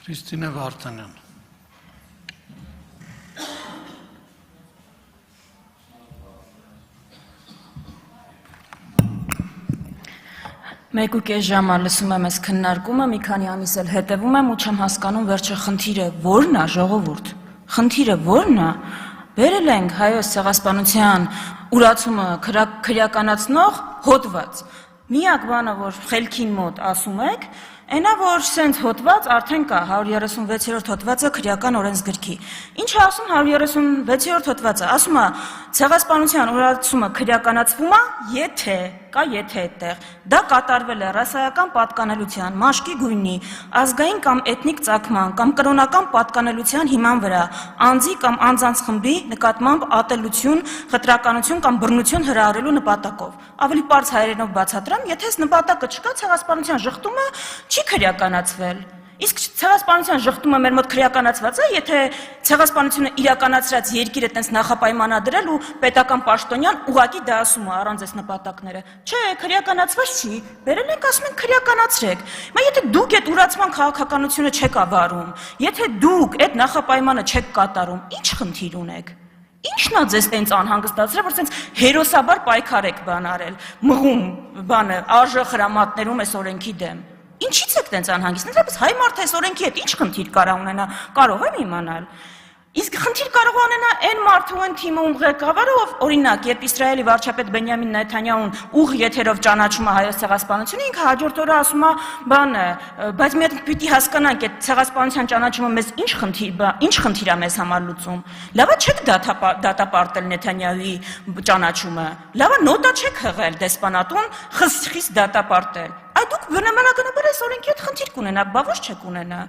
Քրիստինե Վարդանյան։ Մեկ ու կես ժամ լսում եմ այս քննարկումը, մի քանի ամիս էլ հետևում եմ ու չեմ հասկանում վերջը խնդիրը ո՞րն է, ժողովուրդ։ Խնդիրը ո՞րն է։ Բերել ենք հայոց ցեղասպանության ուրացումը քրեականացնող հոդված։ Միակ բանը, որ խելքին մոտ ասում եք, այնա որ սենց հոդված արդեն կա 136-րդ հոդվածը քրեական օրենսգրքի։ Ինչ է ասում 136-րդ հոդվածը։ Ասում է ցեղասպանության ուրացումը քրեականացվում է, եթե կա եթե այդտեղ դա կատարվել է ռասայական պատկանելության, մաշկի գույնի, ազգային կամ էթնիկ ծագման կամ կրոնական պատկանելության հիման վրա, անձի կամ անձանց խմբի նկատմամբ ատելություն, խտրականություն կամ բռնություն հրահրելու նպատակով։ Ավելի պարզ հայերենով բացատրեմ, եթե այս նպատակը չկա, ցեղասպանության ժխտումը չի քրեականացվել։ Իսկ ցեղասպանության ժխտումը մեր մոտ քրեականացված է, եթե ցեղասպանությունը իրականացրած երկիրը տենց նախապայմանադրել ու պետական պաշտոնյան ուղղակի դա ասում է առանց այս նպատակները։ Չէ, քրեականացված չի։ Բերել ենք ասում ենք քրեականացրեք։ Հիմա եթե դուք այդ ուրացման քաղաքականությունը չեք ավարում, եթե դուք այդ նախապայմանը չեք կատարում, ի՞նչ խնդիր ունեք։ Ինչն է ձեզ տենց անհանգստացրել, որ տենց հերոսաբար պայքար եք բան արել, մղում բանը արժե խրամատներում այս օրենքի դեմ։ Ինչից եք տենց անհանգիստ։ Ընդհանրապես հայ մարդը այս օրենքի հետ ինչ խնդիր կարող ունենա, կարող եմ իմանալ։ Իսկ խնդիր կարող ունենա այն մարդու այն թիմը ում ղեկավարը, ով օրինակ, երբ Իսրայելի վարչապետ Բենյամին Նեթանյահուն ուղ եթերով ճանաչում է հայոց ցեղասպանությունը, ինքը հաջորդ օրը ասում է, բանը, բայց մի հատ պիտի հասկանանք, այդ ցեղասպանության ճանաչումը մեզ ինչ խնդիր է մեզ համար լուծում։ Լավա չեք դատապարտել Նեթանյահուի ճանաչումը։ Լավա նոտա չեք հղել դեսպանատուն, խիստ դատապարտել։ Այդ դուք բնականաբար այս օրենքի հետ խնդիր կունենաք, բա ոչ չեք ունենա։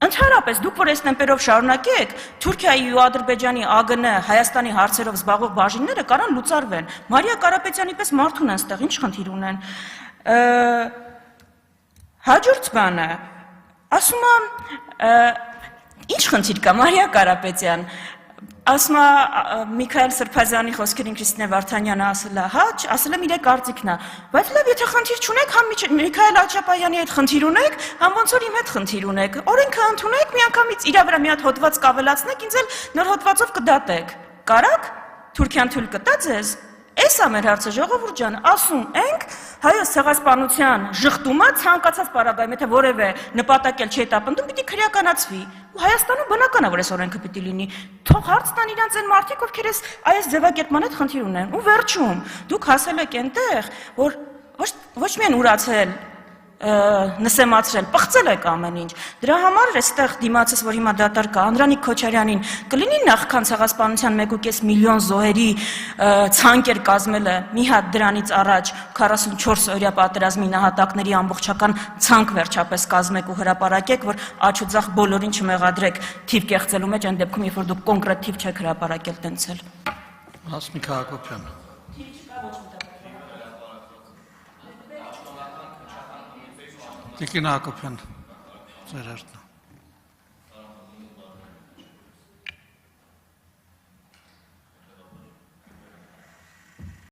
Ընդհանրապես դուք որ այս տեմպերով շարունակեք, Թուրքիայի ու Ադրբեջանի, ԱԳՆ, Հայաստանի հարցերով զբաղվող բաժինները կարան լուծարվեն։ Մարիա Կարապետյանի պես մարդ ունեն ստեղ, ինչ խնդիր ունեն։ Հաջորդ բանը, ասում եմ, ինչ խնդիր կա, Մարիա Կարապետյան, ասում է Միքայել Սրբազյանի խոսքերին Քրիստինե Վարդանյանը ասել եմ իր կարծիքն է, բայց լավ, եթե խնդիր չունեք, համ Միքայել Աջապայանի հետ խնդիր ունեք, համ ոնց որ իմ հետ խնդիր ունեք, օրենքը ընդունեք, միանգամից իր վրա մի հատ հոդված կավելացնեք, ինձ էլ նոր հոդվածով կդատեք։ Կարաք, Թուրքիան թույլ կտա ձեզ։ Էս է մեր հարցը, ժողովուրդ ջան, ասում ենք հայոց ցեղասպանության ժխտումը ցանկացած պարագայում, եթե որևէ նպատակ էլ չի հետապնդում, պիտի քրեականացվի։ Ու Հայաստանում բնական է, որ այս օրենքը պիտի լինի։ Թող հարց տան իրանց այն մարդիկ, ովքեր այս ձևակերպման հետ խնդիր ունեն։ Ու վերջում, դուք հասել եք այնտեղ, որ ոչ միայն ուրացել, նսեմացրել, պղծել եք ամեն ինչ։ Դրա համար այստեղ դիմացս, որ հիմա դատարկա Անդրանիկ Քոչարյանին կլինի նախքան ցեղասպանության 1.5 միլիոն զոհերի ցանկեր կազմելը մի հատ դրանից առաջ 44 օրյա պատերազմի նահատակների ամբողջական ցանկ վերջապես կազմեք ու հրապարակեք, որ աչ ու ձախ բոլորին չմեղադրեք թիվ կեղծելու մեջ, այն դեպքում, երբ որ դուք կոնկրետ թիվ չեք հրապարակել տենցել։ Հասմիկ Հակոբյան։ Տիկին Հակոբյան, ձեր հերթն է։